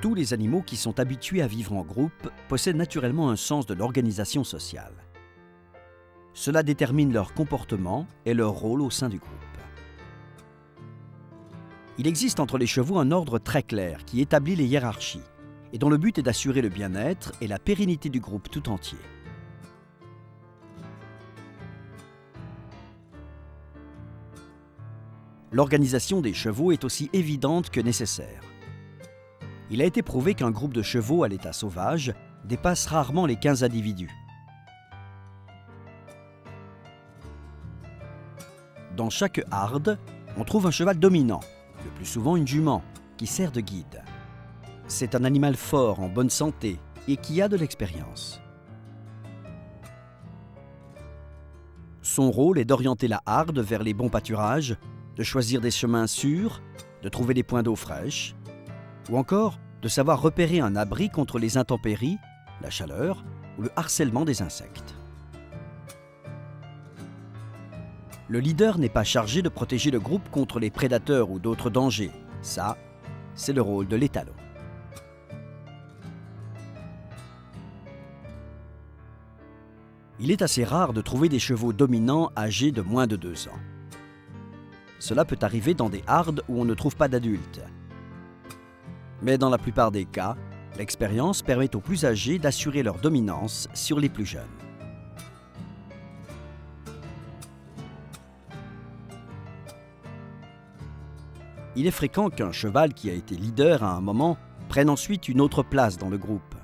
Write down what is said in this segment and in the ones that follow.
Tous les animaux qui sont habitués à vivre en groupe possèdent naturellement un sens de l'organisation sociale. Cela détermine leur comportement et leur rôle au sein du groupe. Il existe entre les chevaux un ordre très clair qui établit les hiérarchies et dont le but est d'assurer le bien-être et la pérennité du groupe tout entier. L'organisation des chevaux est aussi évidente que nécessaire. Il a été prouvé qu'un groupe de chevaux à l'état sauvage dépasse rarement les 15 individus. Dans chaque harde, on trouve un cheval dominant, le plus souvent une jument, qui sert de guide. C'est un animal fort, en bonne santé et qui a de l'expérience. Son rôle est d'orienter la harde vers les bons pâturages, de choisir des chemins sûrs, de trouver des points d'eau fraîche, ou encore de savoir repérer un abri contre les intempéries, la chaleur ou le harcèlement des insectes. Le leader n'est pas chargé de protéger le groupe contre les prédateurs ou d'autres dangers. Ça, c'est le rôle de l'étalon. Il est assez rare de trouver des chevaux dominants âgés de moins de 2 ans. Cela peut arriver dans des hardes où on ne trouve pas d'adultes. Mais dans la plupart des cas, l'expérience permet aux plus âgés d'assurer leur dominance sur les plus jeunes. Il est fréquent qu'un cheval qui a été leader à un moment prenne ensuite une autre place dans le groupe.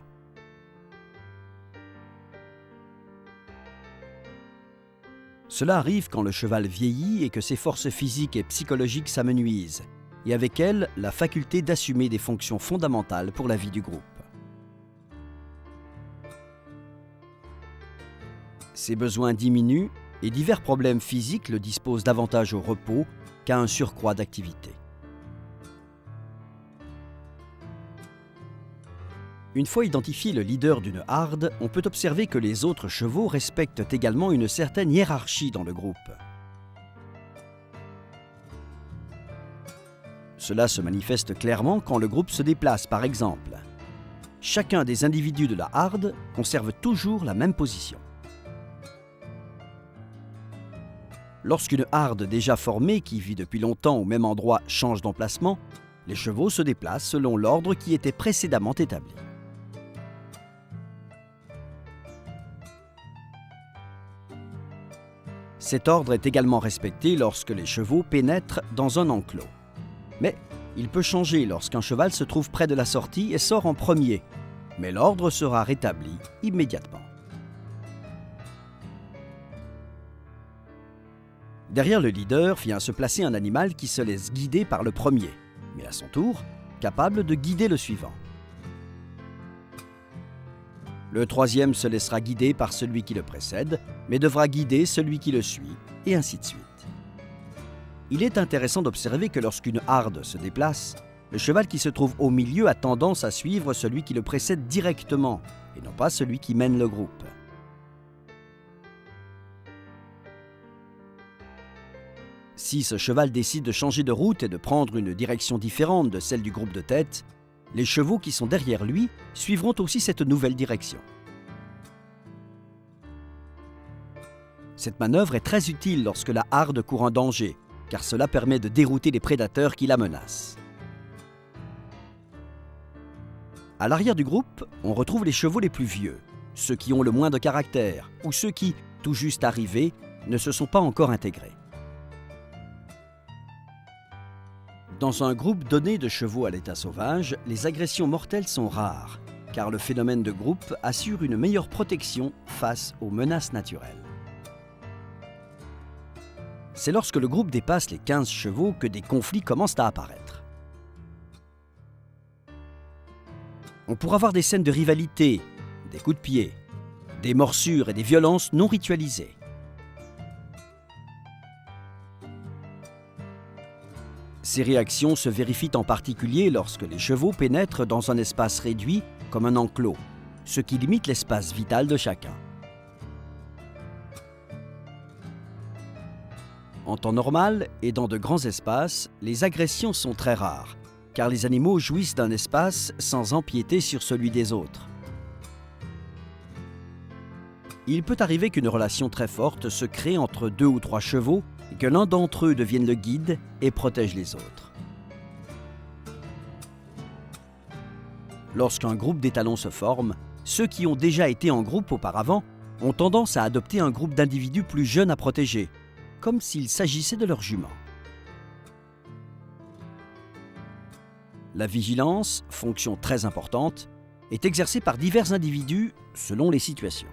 Cela arrive quand le cheval vieillit et que ses forces physiques et psychologiques s'amenuisent, et avec elles, la faculté d'assumer des fonctions fondamentales pour la vie du groupe. Ses besoins diminuent et divers problèmes physiques le disposent davantage au repos qu'à un surcroît d'activité. Une fois identifié le leader d'une harde, on peut observer que les autres chevaux respectent également une certaine hiérarchie dans le groupe. Cela se manifeste clairement quand le groupe se déplace, par exemple. Chacun des individus de la harde conserve toujours la même position. Lorsqu'une harde déjà formée qui vit depuis longtemps au même endroit change d'emplacement, les chevaux se déplacent selon l'ordre qui était précédemment établi. Cet ordre est également respecté lorsque les chevaux pénètrent dans un enclos. Mais il peut changer lorsqu'un cheval se trouve près de la sortie et sort en premier, mais l'ordre sera rétabli immédiatement. Derrière le leader vient se placer un animal qui se laisse guider par le premier, mais à son tour, capable de guider le suivant. Le troisième se laissera guider par celui qui le précède, mais devra guider celui qui le suit, et ainsi de suite. Il est intéressant d'observer que lorsqu'une harde se déplace, le cheval qui se trouve au milieu a tendance à suivre celui qui le précède directement, et non pas celui qui mène le groupe. Si ce cheval décide de changer de route et de prendre une direction différente de celle du groupe de tête, les chevaux qui sont derrière lui suivront aussi cette nouvelle direction. Cette manœuvre est très utile lorsque la harde court un danger, car cela permet de dérouter les prédateurs qui la menacent. À l'arrière du groupe, on retrouve les chevaux les plus vieux, ceux qui ont le moins de caractère, ou ceux qui, tout juste arrivés, ne se sont pas encore intégrés. Dans un groupe donné de chevaux à l'état sauvage, les agressions mortelles sont rares, car le phénomène de groupe assure une meilleure protection face aux menaces naturelles. C'est lorsque le groupe dépasse les 15 chevaux que des conflits commencent à apparaître. On pourra voir des scènes de rivalité, des coups de pied, des morsures et des violences non ritualisées. Ces réactions se vérifient en particulier lorsque les chevaux pénètrent dans un espace réduit comme un enclos, ce qui limite l'espace vital de chacun. En temps normal et dans de grands espaces, les agressions sont très rares, car les animaux jouissent d'un espace sans empiéter sur celui des autres. Il peut arriver qu'une relation très forte se crée entre 2 ou 3 chevaux et que l'un d'entre eux devienne le guide et protège les autres. Lorsqu'un groupe d'étalons se forme, ceux qui ont déjà été en groupe auparavant ont tendance à adopter un groupe d'individus plus jeunes à protéger, comme s'il s'agissait de leurs juments. La vigilance, fonction très importante, est exercée par divers individus selon les situations.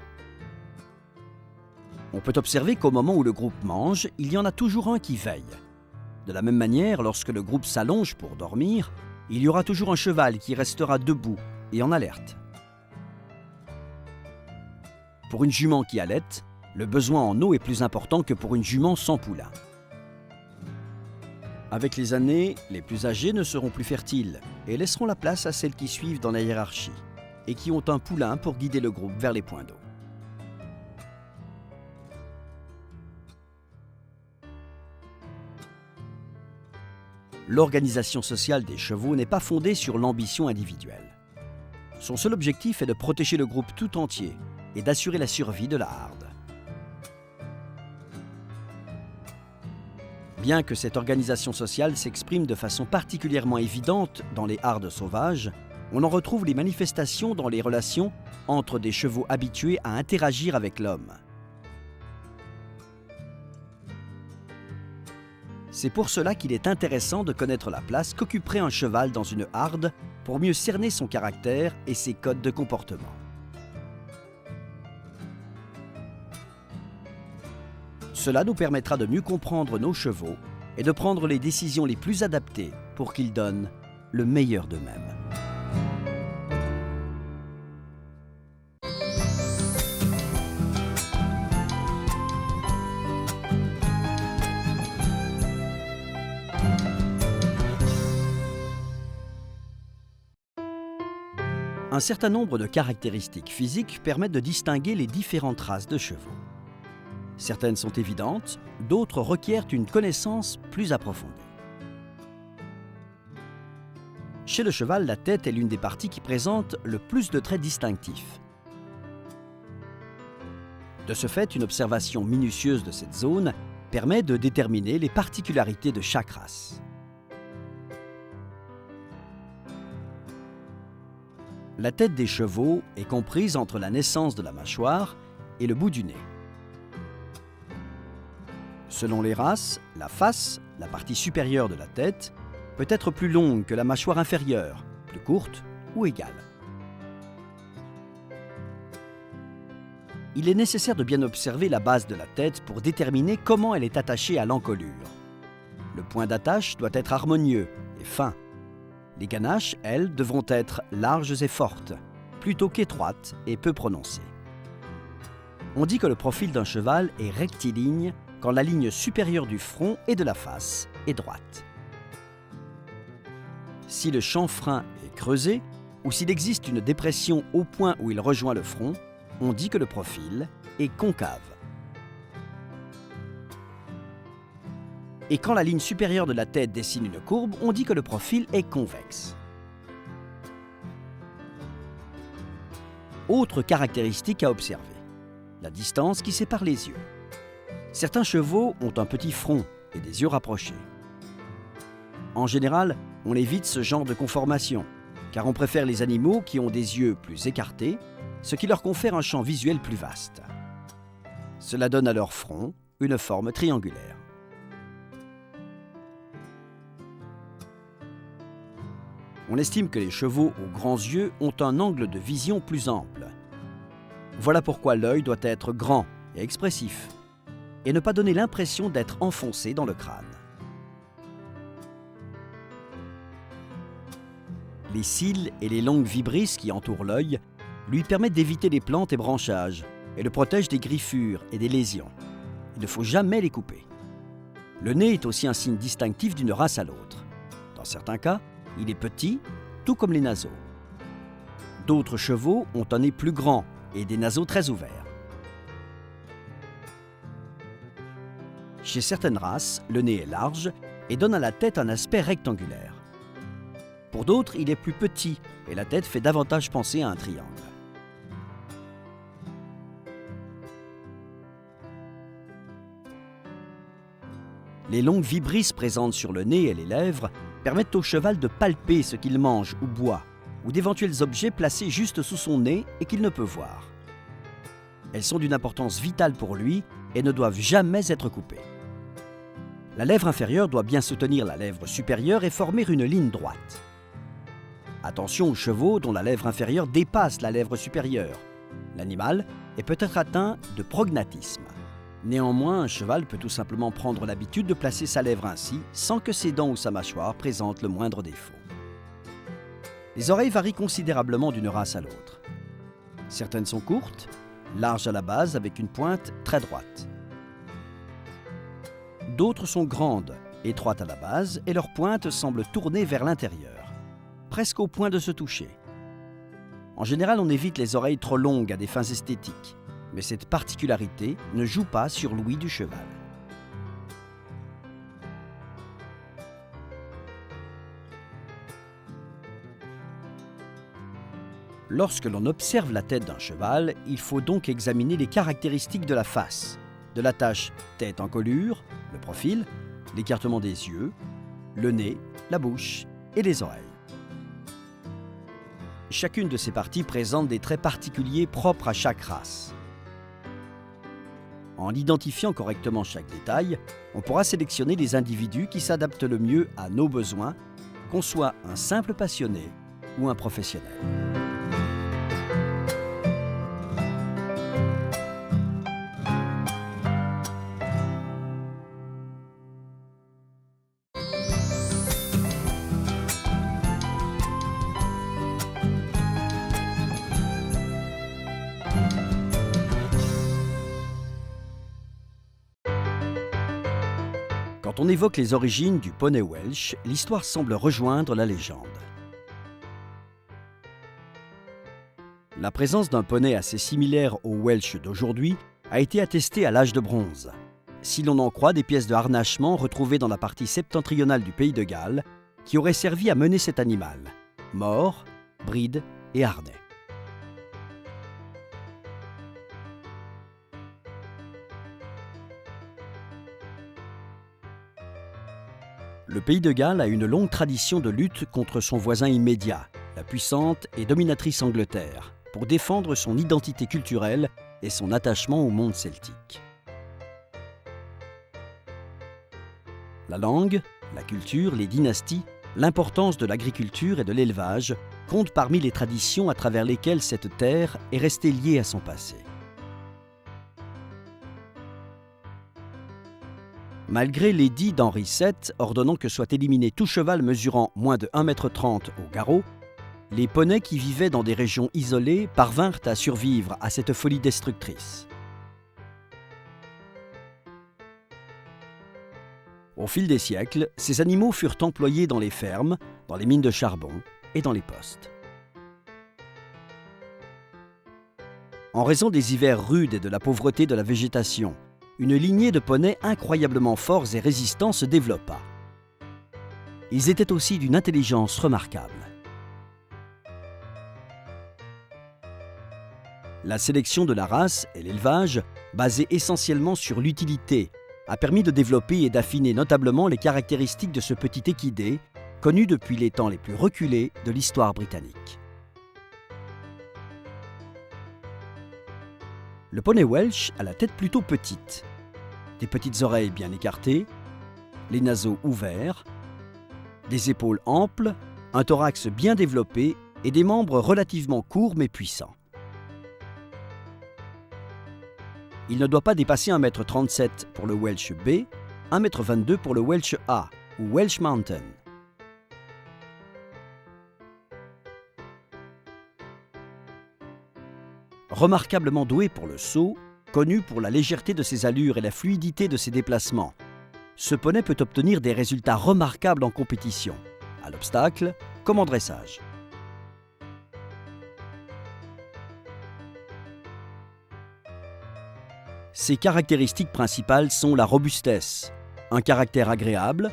On peut observer qu'au moment où le groupe mange, il y en a toujours un qui veille. De la même manière, lorsque le groupe s'allonge pour dormir, il y aura toujours un cheval qui restera debout et en alerte. Pour une jument qui allaite, le besoin en eau est plus important que pour une jument sans poulain. Avec les années, les plus âgées ne seront plus fertiles et laisseront la place à celles qui suivent dans la hiérarchie et qui ont un poulain pour guider le groupe vers les points d'eau. L'organisation sociale des chevaux n'est pas fondée sur l'ambition individuelle. Son seul objectif est de protéger le groupe tout entier et d'assurer la survie de la harde. Bien que cette organisation sociale s'exprime de façon particulièrement évidente dans les hardes sauvages, on en retrouve les manifestations dans les relations entre des chevaux habitués à interagir avec l'homme. C'est pour cela qu'il est intéressant de connaître la place qu'occuperait un cheval dans une harde pour mieux cerner son caractère et ses codes de comportement. Cela nous permettra de mieux comprendre nos chevaux et de prendre les décisions les plus adaptées pour qu'ils donnent le meilleur d'eux-mêmes. Un certain nombre de caractéristiques physiques permettent de distinguer les différentes races de chevaux. Certaines sont évidentes, d'autres requièrent une connaissance plus approfondie. Chez le cheval, la tête est l'une des parties qui présente le plus de traits distinctifs. De ce fait, une observation minutieuse de cette zone permet de déterminer les particularités de chaque race. La tête des chevaux est comprise entre la naissance de la mâchoire et le bout du nez. Selon les races, la face, la partie supérieure de la tête, peut être plus longue que la mâchoire inférieure, plus courte ou égale. Il est nécessaire de bien observer la base de la tête pour déterminer comment elle est attachée à l'encolure. Le point d'attache doit être harmonieux et fin. Les ganaches, elles, devront être larges et fortes, plutôt qu'étroites et peu prononcées. On dit que le profil d'un cheval est rectiligne quand la ligne supérieure du front et de la face est droite. Si le chanfrein est creusé, ou s'il existe une dépression au point où il rejoint le front, on dit que le profil est concave. Et quand la ligne supérieure de la tête dessine une courbe, on dit que le profil est convexe. Autre caractéristique à observer, la distance qui sépare les yeux. Certains chevaux ont un petit front et des yeux rapprochés. En général, on évite ce genre de conformation, car on préfère les animaux qui ont des yeux plus écartés, ce qui leur confère un champ visuel plus vaste. Cela donne à leur front une forme triangulaire. On estime que les chevaux aux grands yeux ont un angle de vision plus ample. Voilà pourquoi l'œil doit être grand et expressif, et ne pas donner l'impression d'être enfoncé dans le crâne. Les cils et les longues vibrisses qui entourent l'œil lui permettent d'éviter les plantes et branchages et le protègent des griffures et des lésions. Il ne faut jamais les couper. Le nez est aussi un signe distinctif d'une race à l'autre. Dans certains cas, il est petit, tout comme les naseaux. D'autres chevaux ont un nez plus grand et des naseaux très ouverts. Chez certaines races, le nez est large et donne à la tête un aspect rectangulaire. Pour d'autres, il est plus petit et la tête fait davantage penser à un triangle. Les longues vibrisses présentes sur le nez et les lèvres permettent au cheval de palper ce qu'il mange ou boit, ou d'éventuels objets placés juste sous son nez et qu'il ne peut voir. Elles sont d'une importance vitale pour lui et ne doivent jamais être coupées. La lèvre inférieure doit bien soutenir la lèvre supérieure et former une ligne droite. Attention aux chevaux dont la lèvre inférieure dépasse la lèvre supérieure. L'animal est peut-être atteint de prognatisme. Néanmoins, un cheval peut tout simplement prendre l'habitude de placer sa lèvre ainsi, sans que ses dents ou sa mâchoire présentent le moindre défaut. Les oreilles varient considérablement d'une race à l'autre. Certaines sont courtes, larges à la base avec une pointe très droite. D'autres sont grandes, étroites à la base et leur pointe semble tourner vers l'intérieur, presque au point de se toucher. En général, on évite les oreilles trop longues à des fins esthétiques, mais cette particularité ne joue pas sur l'ouïe du cheval. Lorsque l'on observe la tête d'un cheval, il faut donc examiner les caractéristiques de la face, de l'attache tête-encolure, le profil, l'écartement des yeux, le nez, la bouche et les oreilles. Chacune de ces parties présente des traits particuliers propres à chaque race. En identifiant correctement chaque détail, on pourra sélectionner les individus qui s'adaptent le mieux à nos besoins, qu'on soit un simple passionné ou un professionnel. Quand on évoque les origines du poney Welsh, l'histoire semble rejoindre la légende. La présence d'un poney assez similaire au Welsh d'aujourd'hui a été attestée à l'âge de bronze, si l'on en croit des pièces de harnachement retrouvées dans la partie septentrionale du pays de Galles, qui auraient servi à mener cet animal, mors, brides et harnais. Le pays de Galles a une longue tradition de lutte contre son voisin immédiat, la puissante et dominatrice Angleterre, pour défendre son identité culturelle et son attachement au monde celtique. La langue, la culture, les dynasties, l'importance de l'agriculture et de l'élevage comptent parmi les traditions à travers lesquelles cette terre est restée liée à son passé. Malgré l'édit d'Henri VII ordonnant que soit éliminé tout cheval mesurant moins de 1,30 m au garrot, les poneys qui vivaient dans des régions isolées parvinrent à survivre à cette folie destructrice. Au fil des siècles, ces animaux furent employés dans les fermes, dans les mines de charbon et dans les postes. En raison des hivers rudes et de la pauvreté de la végétation, une lignée de poneys incroyablement forts et résistants se développa. Ils étaient aussi d'une intelligence remarquable. La sélection de la race et l'élevage, basés essentiellement sur l'utilité, a permis de développer et d'affiner notablement les caractéristiques de ce petit équidé, connu depuis les temps les plus reculés de l'histoire britannique. Le poney Welsh a la tête plutôt petite, des petites oreilles bien écartées, les naseaux ouverts, des épaules amples, un thorax bien développé et des membres relativement courts mais puissants. Il ne doit pas dépasser 1,37 m pour le Welsh B, 1,22 m pour le Welsh A ou Welsh Mountain. Remarquablement doué pour le saut, connu pour la légèreté de ses allures et la fluidité de ses déplacements, ce poney peut obtenir des résultats remarquables en compétition, à l'obstacle comme en dressage. Ses caractéristiques principales sont la robustesse, un caractère agréable,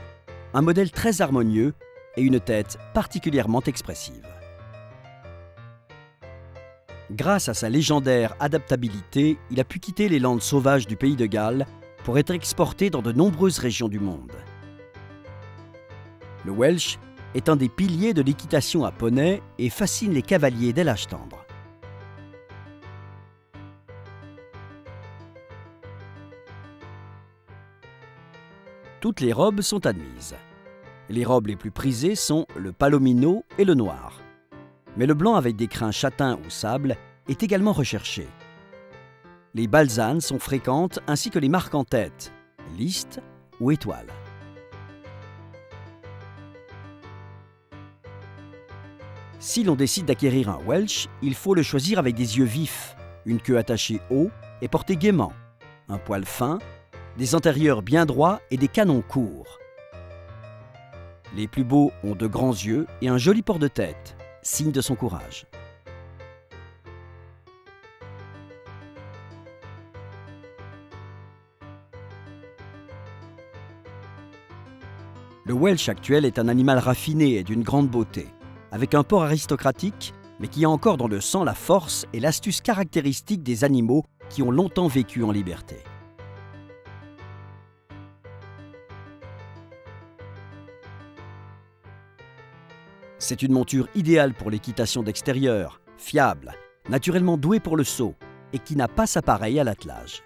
un modèle très harmonieux et une tête particulièrement expressive. Grâce à sa légendaire adaptabilité, il a pu quitter les landes sauvages du pays de Galles pour être exporté dans de nombreuses régions du monde. Le Welsh est un des piliers de l'équitation à poney et fascine les cavaliers dès l'âge tendre. Toutes les robes sont admises. Les robes les plus prisées sont le palomino et le noir. Mais le blanc avec des crins châtains ou sable est également recherché. Les balsanes sont fréquentes ainsi que les marques en tête, listes ou étoiles. Si l'on décide d'acquérir un Welsh, il faut le choisir avec des yeux vifs, une queue attachée haut et portée gaiement, un poil fin, des antérieurs bien droits et des canons courts. Les plus beaux ont de grands yeux et un joli port de tête, signe de son courage. Le Welsh actuel est un animal raffiné et d'une grande beauté, avec un port aristocratique, mais qui a encore dans le sang la force et l'astuce caractéristique des animaux qui ont longtemps vécu en liberté. C'est une monture idéale pour l'équitation d'extérieur, fiable, naturellement douée pour le saut et qui n'a pas sa pareille à l'attelage.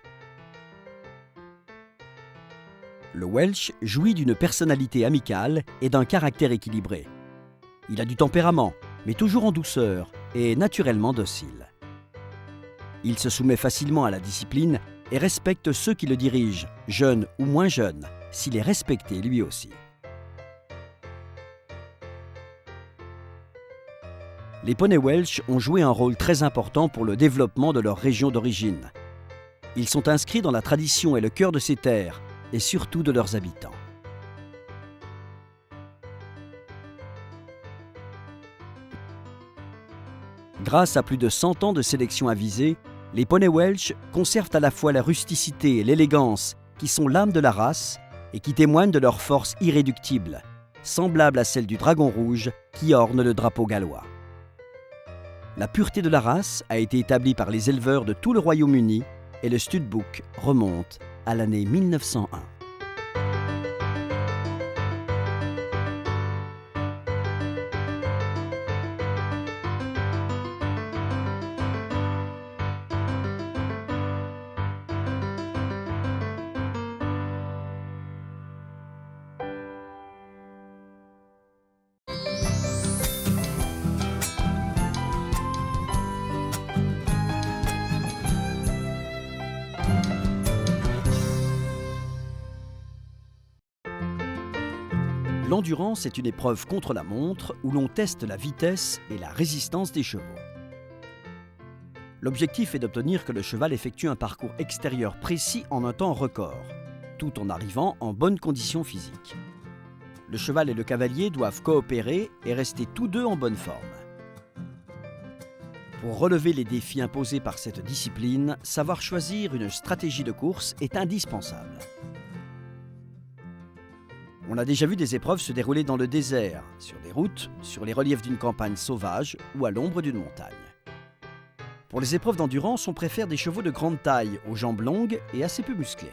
Le Welsh jouit d'une personnalité amicale et d'un caractère équilibré. Il a du tempérament, mais toujours en douceur et est naturellement docile. Il se soumet facilement à la discipline et respecte ceux qui le dirigent, jeunes ou moins jeunes, s'il est respecté lui aussi. Les poneys Welsh ont joué un rôle très important pour le développement de leur région d'origine. Ils sont inscrits dans la tradition et le cœur de ces terres, et surtout de leurs habitants. Grâce à plus de 100 ans de sélection avisée, les poneys Welsh conservent à la fois la rusticité et l'élégance qui sont l'âme de la race et qui témoignent de leur force irréductible, semblable à celle du dragon rouge qui orne le drapeau gallois. La pureté de la race a été établie par les éleveurs de tout le Royaume-Uni et le Studbook remonte à l'année 1901. L'endurance est une épreuve contre la montre où l'on teste la vitesse et la résistance des chevaux. L'objectif est d'obtenir que le cheval effectue un parcours extérieur précis en un temps record, tout en arrivant en bonne condition physique. Le cheval et le cavalier doivent coopérer et rester tous deux en bonne forme. Pour relever les défis imposés par cette discipline, savoir choisir une stratégie de course est indispensable. On a déjà vu des épreuves se dérouler dans le désert, sur des routes, sur les reliefs d'une campagne sauvage ou à l'ombre d'une montagne. Pour les épreuves d'endurance, on préfère des chevaux de grande taille, aux jambes longues et assez peu musclés.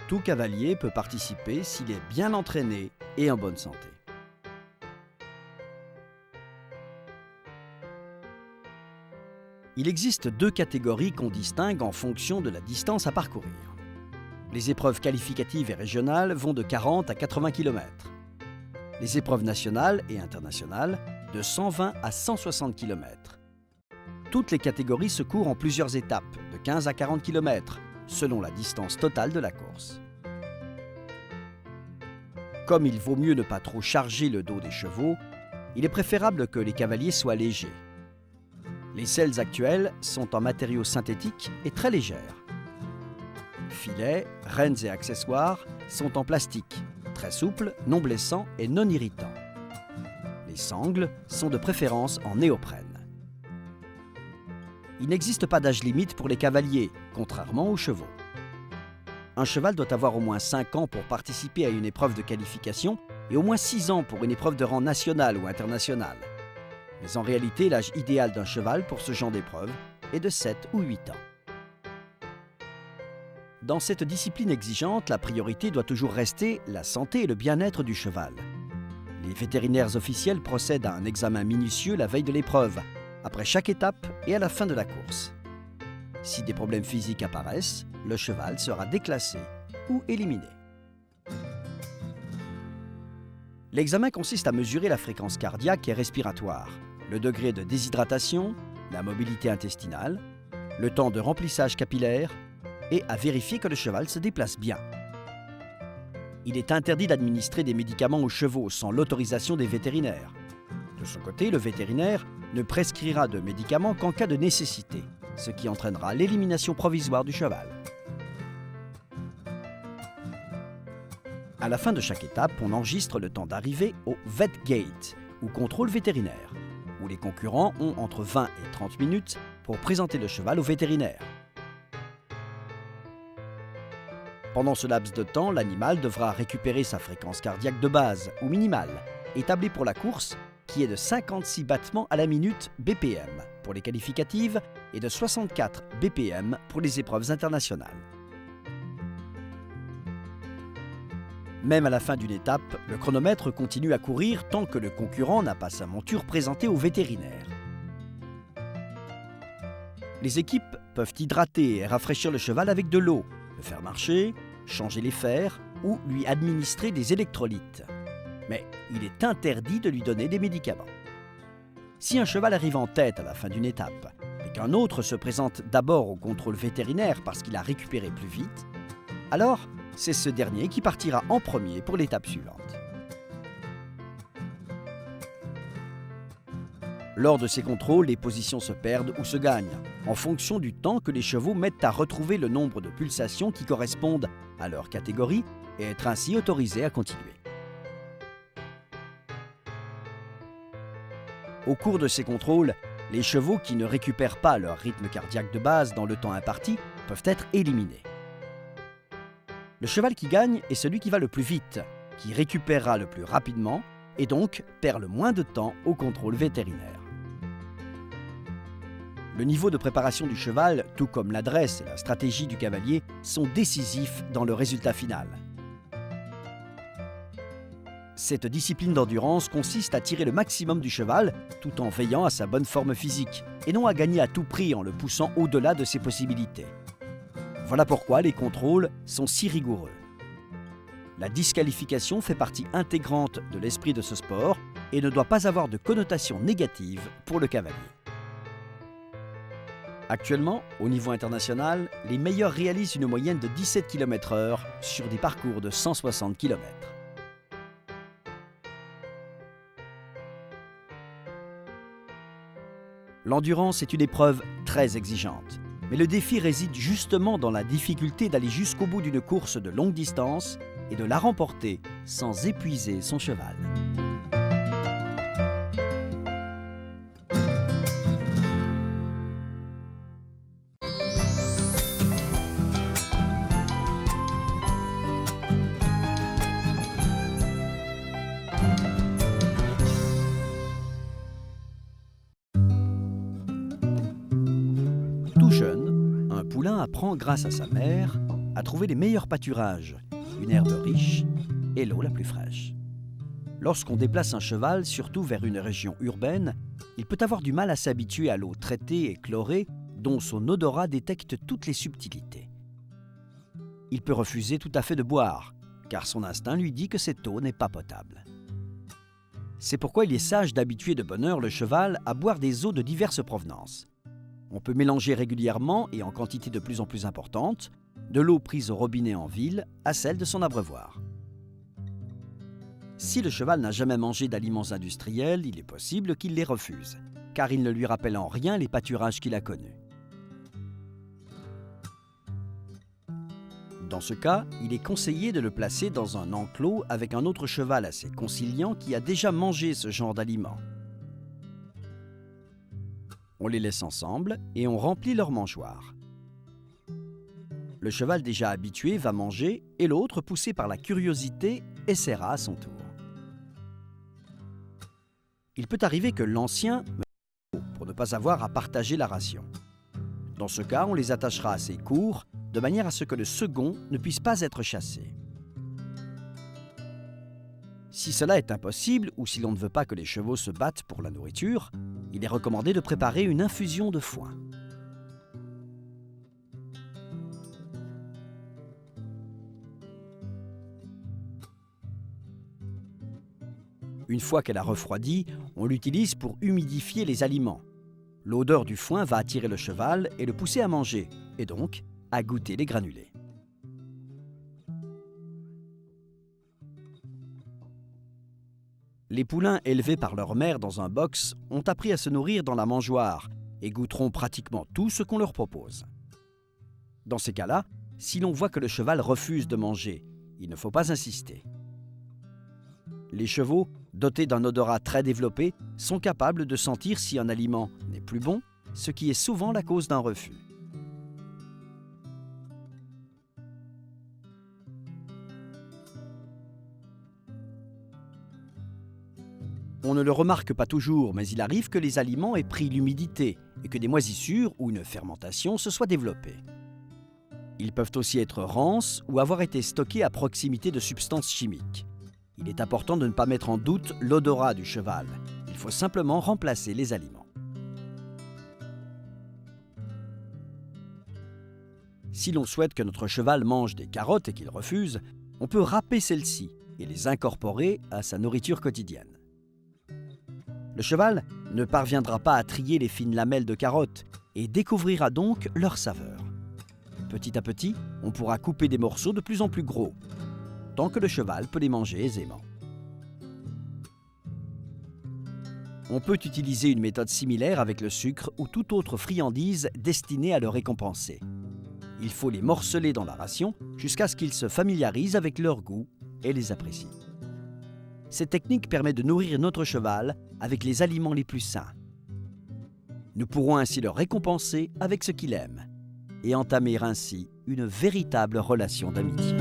Tout cavalier peut participer s'il est bien entraîné et en bonne santé. Il existe deux catégories qu'on distingue en fonction de la distance à parcourir. Les épreuves qualificatives et régionales vont de 40 à 80 km. Les épreuves nationales et internationales de 120 à 160 km. Toutes les catégories se courent en plusieurs étapes, de 15 à 40 km, selon la distance totale de la course. Comme il vaut mieux ne pas trop charger le dos des chevaux, il est préférable que les cavaliers soient légers. Les selles actuelles sont en matériaux synthétiques et très légères. Filets, rênes et accessoires sont en plastique, très souples, non blessants et non irritants. Les sangles sont de préférence en néoprène. Il n'existe pas d'âge limite pour les cavaliers, contrairement aux chevaux. Un cheval doit avoir au moins 5 ans pour participer à une épreuve de qualification et au moins 6 ans pour une épreuve de rang national ou international. Mais en réalité, l'âge idéal d'un cheval pour ce genre d'épreuve est de 7 ou 8 ans. Dans cette discipline exigeante, la priorité doit toujours rester la santé et le bien-être du cheval. Les vétérinaires officiels procèdent à un examen minutieux la veille de l'épreuve, après chaque étape et à la fin de la course. Si des problèmes physiques apparaissent, le cheval sera déclassé ou éliminé. L'examen consiste à mesurer la fréquence cardiaque et respiratoire, le degré de déshydratation, la mobilité intestinale, le temps de remplissage capillaire et à vérifier que le cheval se déplace bien. Il est interdit d'administrer des médicaments aux chevaux sans l'autorisation des vétérinaires. De son côté, le vétérinaire ne prescrira de médicaments qu'en cas de nécessité, ce qui entraînera l'élimination provisoire du cheval. À la fin de chaque étape, on enregistre le temps d'arrivée au vet gate, ou contrôle vétérinaire, où les concurrents ont entre 20 et 30 minutes pour présenter le cheval au vétérinaire. Pendant ce laps de temps, l'animal devra récupérer sa fréquence cardiaque de base, ou minimale, établie pour la course, qui est de 56 battements à la minute BPM pour les qualificatives et de 64 BPM pour les épreuves internationales. Même à la fin d'une étape, le chronomètre continue à courir tant que le concurrent n'a pas sa monture présentée au vétérinaire. Les équipes peuvent hydrater et rafraîchir le cheval avec de l'eau, le faire marcher, changer les fers ou lui administrer des électrolytes. Mais il est interdit de lui donner des médicaments. Si un cheval arrive en tête à la fin d'une étape et qu'un autre se présente d'abord au contrôle vétérinaire parce qu'il a récupéré plus vite, alors c'est ce dernier qui partira en premier pour l'étape suivante. Lors de ces contrôles, les positions se perdent ou se gagnent, en fonction du temps que les chevaux mettent à retrouver le nombre de pulsations qui correspondent à leur catégorie et être ainsi autorisés à continuer. Au cours de ces contrôles, les chevaux qui ne récupèrent pas leur rythme cardiaque de base dans le temps imparti peuvent être éliminés. Le cheval qui gagne est celui qui va le plus vite, qui récupérera le plus rapidement et donc perd le moins de temps au contrôle vétérinaire. Le niveau de préparation du cheval, tout comme l'adresse et la stratégie du cavalier, sont décisifs dans le résultat final. Cette discipline d'endurance consiste à tirer le maximum du cheval tout en veillant à sa bonne forme physique et non à gagner à tout prix en le poussant au-delà de ses possibilités. Voilà pourquoi les contrôles sont si rigoureux. La disqualification fait partie intégrante de l'esprit de ce sport et ne doit pas avoir de connotation négative pour le cavalier. Actuellement, au niveau international, les meilleurs réalisent une moyenne de 17 km/h sur des parcours de 160 km. L'endurance est une épreuve très exigeante, mais le défi réside justement dans la difficulté d'aller jusqu'au bout d'une course de longue distance et de la remporter sans épuiser son cheval. Tout jeune, un poulain apprend grâce à sa mère à trouver les meilleurs pâturages, une herbe riche et l'eau la plus fraîche. Lorsqu'on déplace un cheval, surtout vers une région urbaine, il peut avoir du mal à s'habituer à l'eau traitée et chlorée dont son odorat détecte toutes les subtilités. Il peut refuser tout à fait de boire, car son instinct lui dit que cette eau n'est pas potable. C'est pourquoi il est sage d'habituer de bonne heure le cheval à boire des eaux de diverses provenances. On peut mélanger régulièrement et en quantité de plus en plus importante de l'eau prise au robinet en ville à celle de son abreuvoir. Si le cheval n'a jamais mangé d'aliments industriels, il est possible qu'il les refuse, car ils ne lui rappellent en rien les pâturages qu'il a connus. Dans ce cas, il est conseillé de le placer dans un enclos avec un autre cheval assez conciliant qui a déjà mangé ce genre d'aliments. On les laisse ensemble et on remplit leur mangeoire. Le cheval déjà habitué va manger et l'autre, poussé par la curiosité, essaiera à son tour. Il peut arriver que l'ancien pour ne pas avoir à partager la ration. Dans ce cas, on les attachera assez courts, de manière à ce que le second ne puisse pas être chassé. Si cela est impossible ou si l'on ne veut pas que les chevaux se battent pour la nourriture, il est recommandé de préparer une infusion de foin. Une fois qu'elle a refroidi, on l'utilise pour humidifier les aliments. L'odeur du foin va attirer le cheval et le pousser à manger, et donc à goûter les granulés. Les poulains élevés par leur mère dans un box ont appris à se nourrir dans la mangeoire et goûteront pratiquement tout ce qu'on leur propose. Dans ces cas-là, si l'on voit que le cheval refuse de manger, il ne faut pas insister. Les chevaux, dotés d'un odorat très développé, sont capables de sentir si un aliment n'est plus bon, ce qui est souvent la cause d'un refus. On ne le remarque pas toujours, mais il arrive que les aliments aient pris l'humidité et que des moisissures ou une fermentation se soient développées. Ils peuvent aussi être rances ou avoir été stockés à proximité de substances chimiques. Il est important de ne pas mettre en doute l'odorat du cheval. Il faut simplement remplacer les aliments. Si l'on souhaite que notre cheval mange des carottes et qu'il refuse, on peut râper celles-ci et les incorporer à sa nourriture quotidienne. Le cheval ne parviendra pas à trier les fines lamelles de carottes et découvrira donc leur saveur. Petit à petit, on pourra couper des morceaux de plus en plus gros, tant que le cheval peut les manger aisément. On peut utiliser une méthode similaire avec le sucre ou toute autre friandise destinée à le récompenser. Il faut les morceler dans la ration jusqu'à ce qu'ils se familiarisent avec leur goût et les apprécient. Cette technique permet de nourrir notre cheval avec les aliments les plus sains. Nous pourrons ainsi le récompenser avec ce qu'il aime et entamer ainsi une véritable relation d'amitié.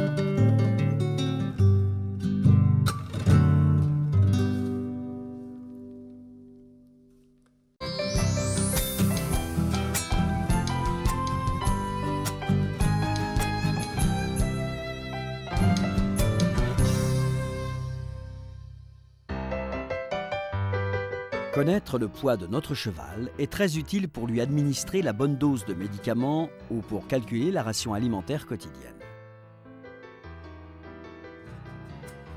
Connaître le poids de notre cheval est très utile pour lui administrer la bonne dose de médicaments ou pour calculer la ration alimentaire quotidienne.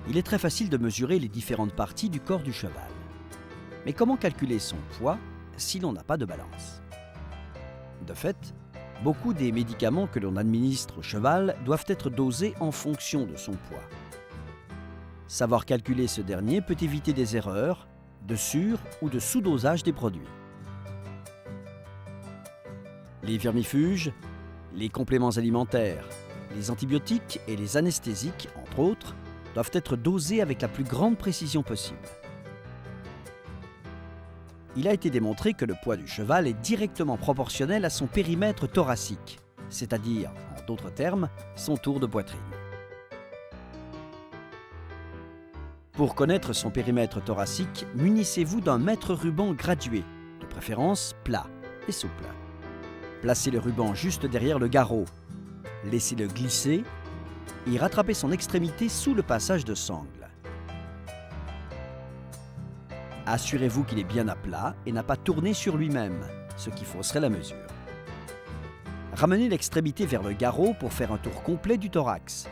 Il est très facile de mesurer les différentes parties du corps du cheval. Mais comment calculer son poids si l'on n'a pas de balance? De fait, beaucoup des médicaments que l'on administre au cheval doivent être dosés en fonction de son poids. Savoir calculer ce dernier peut éviter des erreurs, de sur- ou de sous-dosage des produits. Les vermifuges, les compléments alimentaires, les antibiotiques et les anesthésiques, entre autres, doivent être dosés avec la plus grande précision possible. Il a été démontré que le poids du cheval est directement proportionnel à son périmètre thoracique, c'est-à-dire, en d'autres termes, son tour de poitrine. Pour connaître son périmètre thoracique, munissez-vous d'un mètre-ruban gradué, de préférence plat et souple. Placez le ruban juste derrière le garrot, laissez-le glisser et rattrapez son extrémité sous le passage de sangle. Assurez-vous qu'il est bien à plat et n'a pas tourné sur lui-même, ce qui fausserait la mesure. Ramenez l'extrémité vers le garrot pour faire un tour complet du thorax.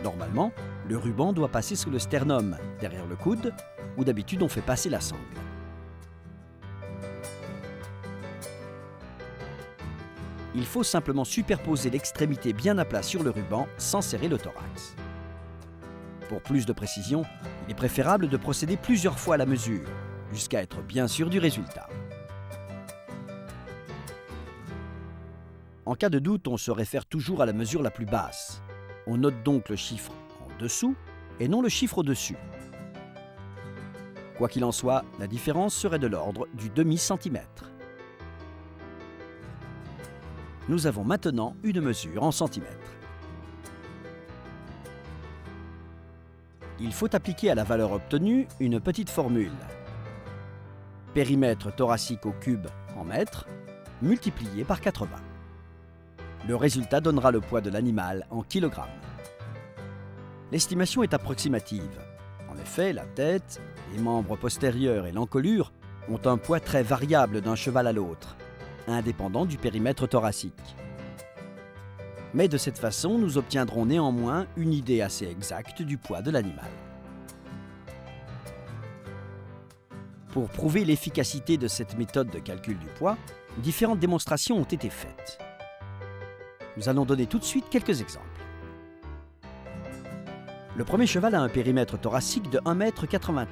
Normalement, le ruban doit passer sous le sternum, derrière le coude, où d'habitude on fait passer la sangle. Il faut simplement superposer l'extrémité bien à plat sur le ruban sans serrer le thorax. Pour plus de précision, il est préférable de procéder plusieurs fois à la mesure, jusqu'à être bien sûr du résultat. En cas de doute, on se réfère toujours à la mesure la plus basse. On note donc le chiffre en dessous et non le chiffre au-dessus. Quoi qu'il en soit, la différence serait de l'ordre du demi-centimètre. Nous avons maintenant une mesure en centimètres. Il faut appliquer à la valeur obtenue une petite formule. Périmètre thoracique au cube en mètres, multiplié par 80. Le résultat donnera le poids de l'animal en kilogrammes. L'estimation est approximative. En effet, la tête, les membres postérieurs et l'encolure ont un poids très variable d'un cheval à l'autre, indépendant du périmètre thoracique. Mais de cette façon, nous obtiendrons néanmoins une idée assez exacte du poids de l'animal. Pour prouver l'efficacité de cette méthode de calcul du poids, différentes démonstrations ont été faites. Nous allons donner tout de suite quelques exemples. Le premier cheval a un périmètre thoracique de 1,83 m.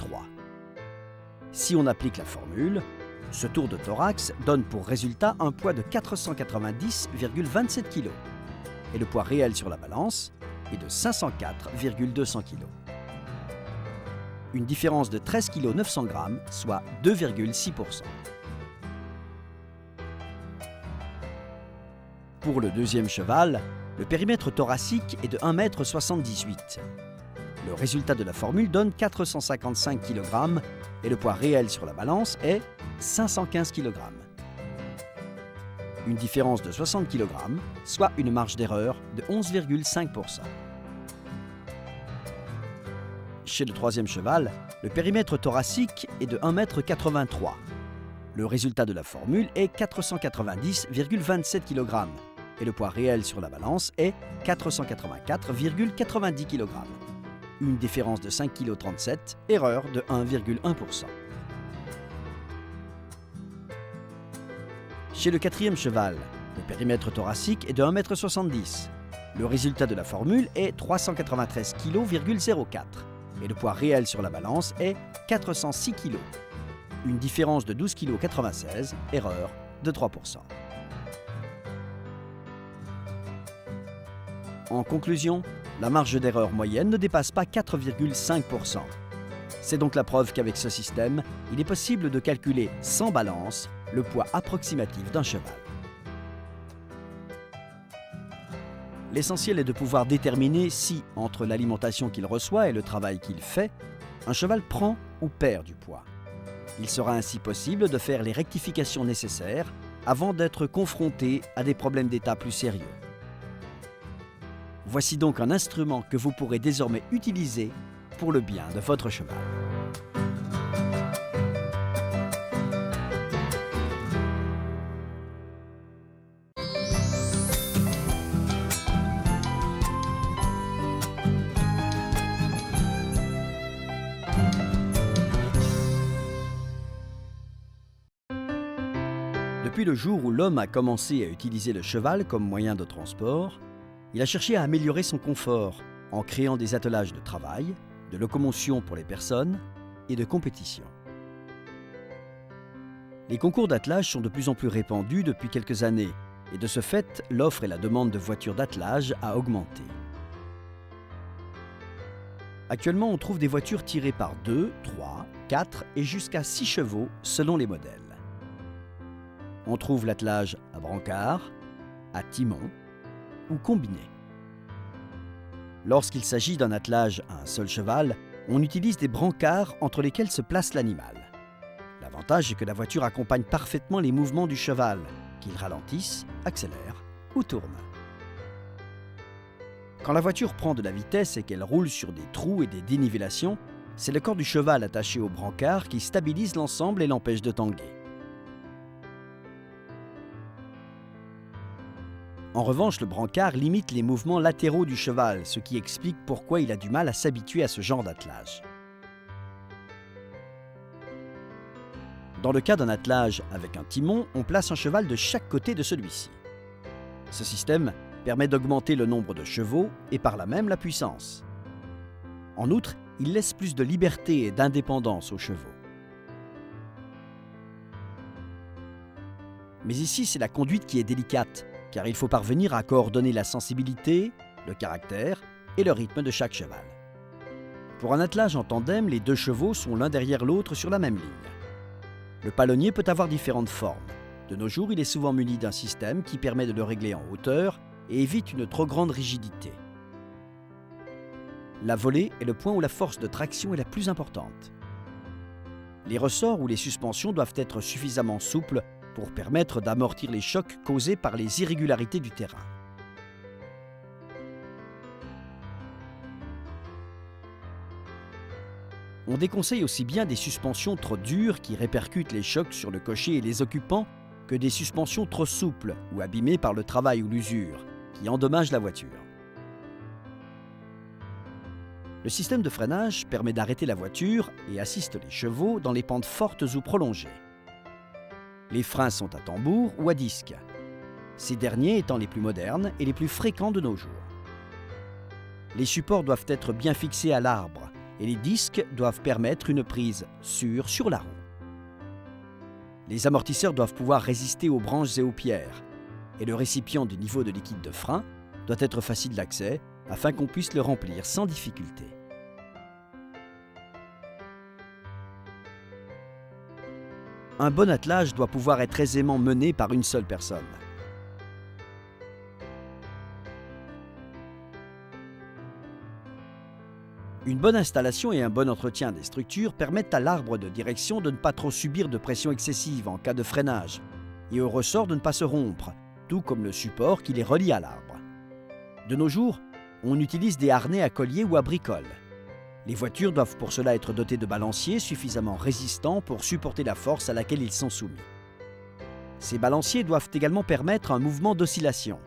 Si on applique la formule, ce tour de thorax donne pour résultat un poids de 490,27 kg et le poids réel sur la balance est de 504,200 kg. Une différence de 13 kg 900 g, soit 2,6%. Pour le deuxième cheval, le périmètre thoracique est de 1,78 m. Le résultat de la formule donne 455 kg et le poids réel sur la balance est 515 kg. Une différence de 60 kg, soit une marge d'erreur de 11,5%. Chez le troisième cheval, le périmètre thoracique est de 1,83 m. Le résultat de la formule est 490,27 kg et le poids réel sur la balance est 484,90 kg. Une différence de 5,37 kg, erreur de 1,1%. Chez le quatrième cheval, le périmètre thoracique est de 1,70 m. Le résultat de la formule est 393,04 kg et le poids réel sur la balance est 406 kg. Une différence de 12,96 kg, erreur de 3%. En conclusion, la marge d'erreur moyenne ne dépasse pas 4,5%. C'est donc la preuve qu'avec ce système, il est possible de calculer sans balance le poids approximatif d'un cheval. L'essentiel est de pouvoir déterminer si, entre l'alimentation qu'il reçoit et le travail qu'il fait, un cheval prend ou perd du poids. Il sera ainsi possible de faire les rectifications nécessaires avant d'être confronté à des problèmes d'état plus sérieux. Voici donc un instrument que vous pourrez désormais utiliser pour le bien de votre cheval. Depuis le jour où l'homme a commencé à utiliser le cheval comme moyen de transport, il a cherché à améliorer son confort en créant des attelages de travail, de locomotion pour les personnes et de compétition. Les concours d'attelage sont de plus en plus répandus depuis quelques années et de ce fait, l'offre et la demande de voitures d'attelage a augmenté. Actuellement, on trouve des voitures tirées par 2, 3, 4 et jusqu'à 6 chevaux selon les modèles. On trouve l'attelage à brancard, à timon ou combiné. Lorsqu'il s'agit d'un attelage à un seul cheval, on utilise des brancards entre lesquels se place l'animal. L'avantage est que la voiture accompagne parfaitement les mouvements du cheval, qu'il ralentisse, accélère ou tourne. Quand la voiture prend de la vitesse et qu'elle roule sur des trous et des dénivellations, c'est le corps du cheval attaché au brancard qui stabilise l'ensemble et l'empêche de tanguer. En revanche, le brancard limite les mouvements latéraux du cheval, ce qui explique pourquoi il a du mal à s'habituer à ce genre d'attelage. Dans le cas d'un attelage avec un timon, on place un cheval de chaque côté de celui-ci. Ce système permet d'augmenter le nombre de chevaux et par là même la puissance. En outre, il laisse plus de liberté et d'indépendance aux chevaux. Mais ici, c'est la conduite qui est délicate, car il faut parvenir à coordonner la sensibilité, le caractère et le rythme de chaque cheval. Pour un attelage en tandem, les deux chevaux sont l'un derrière l'autre sur la même ligne. Le palonnier peut avoir différentes formes. De nos jours, il est souvent muni d'un système qui permet de le régler en hauteur et évite une trop grande rigidité. La volée est le point où la force de traction est la plus importante. Les ressorts ou les suspensions doivent être suffisamment souples pour permettre d'amortir les chocs causés par les irrégularités du terrain. On déconseille aussi bien des suspensions trop dures qui répercutent les chocs sur le cocher et les occupants que des suspensions trop souples ou abîmées par le travail ou l'usure, qui endommagent la voiture. Le système de freinage permet d'arrêter la voiture et assiste les chevaux dans les pentes fortes ou prolongées. Les freins sont à tambour ou à disque, ces derniers étant les plus modernes et les plus fréquents de nos jours. Les supports doivent être bien fixés à l'arbre et les disques doivent permettre une prise sûre sur la roue. Les amortisseurs doivent pouvoir résister aux branches et aux pierres, et le récipient du niveau de liquide de frein doit être facile d'accès afin qu'on puisse le remplir sans difficulté. Un bon attelage doit pouvoir être aisément mené par une seule personne. Une bonne installation et un bon entretien des structures permettent à l'arbre de direction de ne pas trop subir de pression excessive en cas de freinage et au ressort de ne pas se rompre, tout comme le support qui les relie à l'arbre. De nos jours, on utilise des harnais à collier ou à bricole. Les voitures doivent pour cela être dotées de balanciers suffisamment résistants pour supporter la force à laquelle ils sont soumis. Ces balanciers doivent également permettre un mouvement d'oscillation.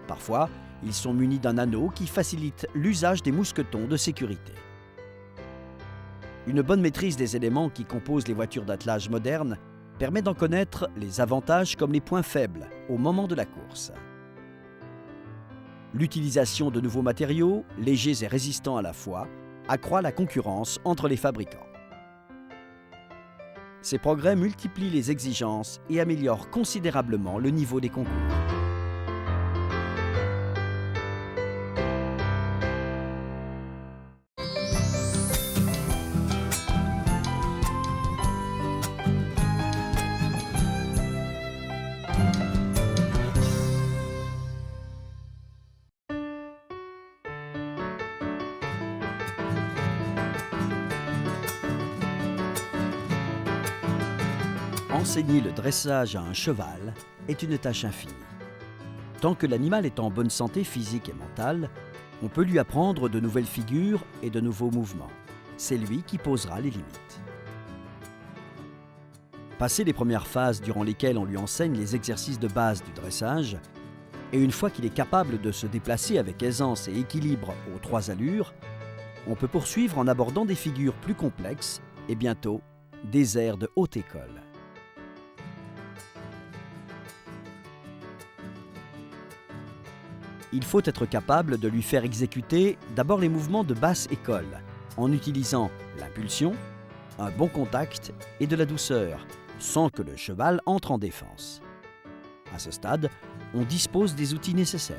Parfois, ils sont munis d'un anneau qui facilite l'usage des mousquetons de sécurité. Une bonne maîtrise des éléments qui composent les voitures d'attelage modernes permet d'en connaître les avantages comme les points faibles au moment de la course. L'utilisation de nouveaux matériaux, légers et résistants à la fois, accroît la concurrence entre les fabricants. Ces progrès multiplient les exigences et améliorent considérablement le niveau des concours. Enseigner le dressage à un cheval est une tâche infinie. Tant que l'animal est en bonne santé physique et mentale, on peut lui apprendre de nouvelles figures et de nouveaux mouvements. C'est lui qui posera les limites. Passé les premières phases durant lesquelles on lui enseigne les exercices de base du dressage, et une fois qu'il est capable de se déplacer avec aisance et équilibre aux 3 allures, on peut poursuivre en abordant des figures plus complexes et bientôt des airs de haute école. Il faut être capable de lui faire exécuter d'abord les mouvements de basse école, en utilisant l'impulsion, un bon contact et de la douceur, sans que le cheval entre en défense. À ce stade, on dispose des outils nécessaires.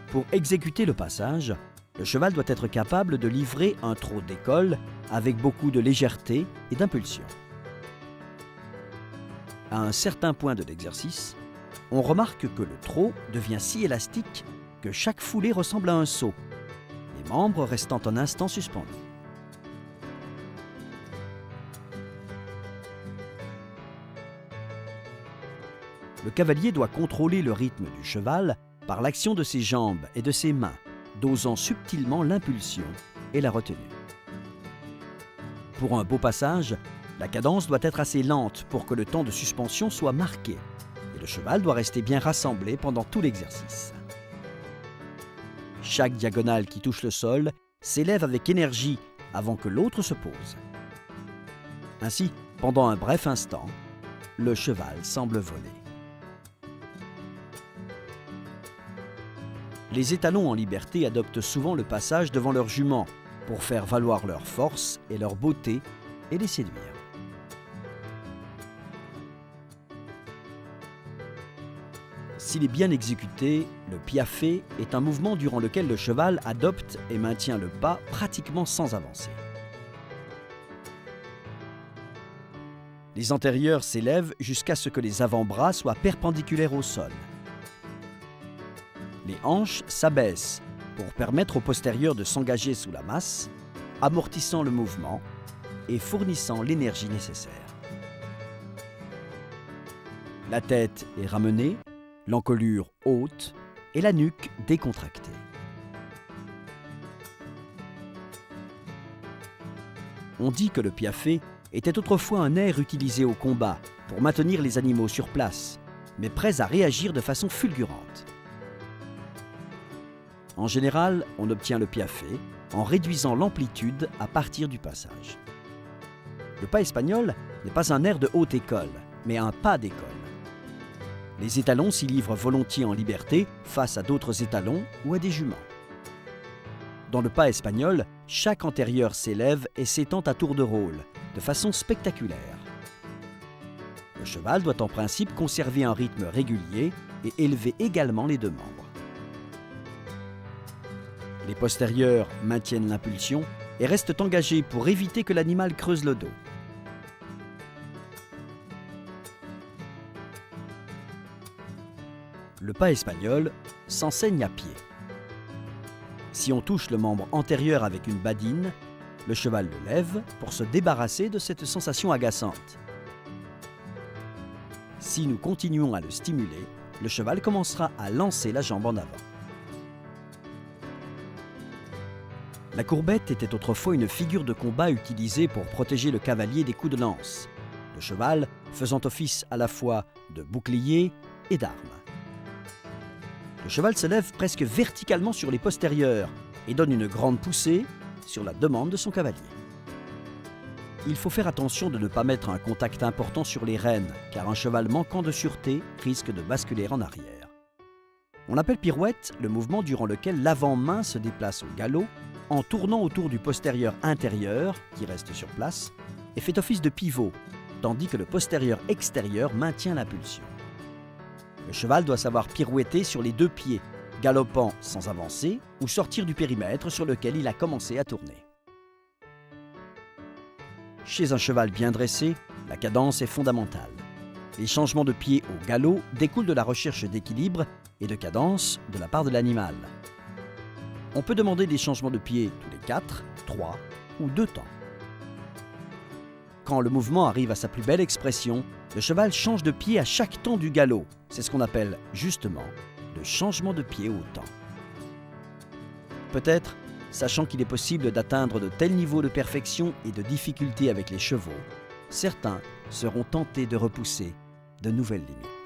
Pour exécuter le passage, le cheval doit être capable de livrer un trot d'école avec beaucoup de légèreté et d'impulsion. À un certain point de l'exercice, on remarque que le trot devient si élastique que chaque foulée ressemble à un saut, les membres restant un instant suspendus. Le cavalier doit contrôler le rythme du cheval par l'action de ses jambes et de ses mains, dosant subtilement l'impulsion et la retenue. Pour un beau passage, la cadence doit être assez lente pour que le temps de suspension soit marqué. Le cheval doit rester bien rassemblé pendant tout l'exercice. Chaque diagonale qui touche le sol s'élève avec énergie avant que l'autre se pose. Ainsi, pendant un bref instant, le cheval semble voler. Les étalons en liberté adoptent souvent le passage devant leurs juments pour faire valoir leur force et leur beauté et les séduire. S'il est bien exécuté, le piaffe est un mouvement durant lequel le cheval adopte et maintient le pas pratiquement sans avancer. Les antérieurs s'élèvent jusqu'à ce que les avant-bras soient perpendiculaires au sol. Les hanches s'abaissent pour permettre aux postérieurs de s'engager sous la masse, amortissant le mouvement et fournissant l'énergie nécessaire. La tête est ramenée, l'encolure haute et la nuque décontractée. On dit que le piaffe était autrefois un air utilisé au combat pour maintenir les animaux sur place, mais prêts à réagir de façon fulgurante. En général, on obtient le piaffe en réduisant l'amplitude à partir du passage. Le pas espagnol n'est pas un air de haute école, mais un pas d'école. Les étalons s'y livrent volontiers en liberté face à d'autres étalons ou à des juments. Dans le pas espagnol, chaque antérieur s'élève et s'étend à tour de rôle, de façon spectaculaire. Le cheval doit en principe conserver un rythme régulier et élever également les deux membres. Les postérieurs maintiennent l'impulsion et restent engagés pour éviter que l'animal creuse le dos. Le pas espagnol s'enseigne à pied. Si on touche le membre antérieur avec une badine, le cheval le lève pour se débarrasser de cette sensation agaçante. Si nous continuons à le stimuler, le cheval commencera à lancer la jambe en avant. La courbette était autrefois une figure de combat utilisée pour protéger le cavalier des coups de lance, le cheval faisant office à la fois de bouclier et d'arme. Le cheval se lève presque verticalement sur les postérieurs et donne une grande poussée sur la demande de son cavalier. Il faut faire attention de ne pas mettre un contact important sur les rênes, car un cheval manquant de sûreté risque de basculer en arrière. On appelle pirouette le mouvement durant lequel l'avant-main se déplace au galop en tournant autour du postérieur intérieur, qui reste sur place, et fait office de pivot, tandis que le postérieur extérieur maintient l'impulsion. Le cheval doit savoir pirouetter sur les deux pieds, galopant sans avancer ou sortir du périmètre sur lequel il a commencé à tourner. Chez un cheval bien dressé, la cadence est fondamentale. Les changements de pied au galop découlent de la recherche d'équilibre et de cadence de la part de l'animal. On peut demander des changements de pied tous les 4, 3 ou 2 temps. Quand le mouvement arrive à sa plus belle expression, le cheval change de pied à chaque temps du galop. C'est ce qu'on appelle justement le changement de pied au temps. Peut-être, sachant qu'il est possible d'atteindre de tels niveaux de perfection et de difficulté avec les chevaux, certains seront tentés de repousser de nouvelles limites.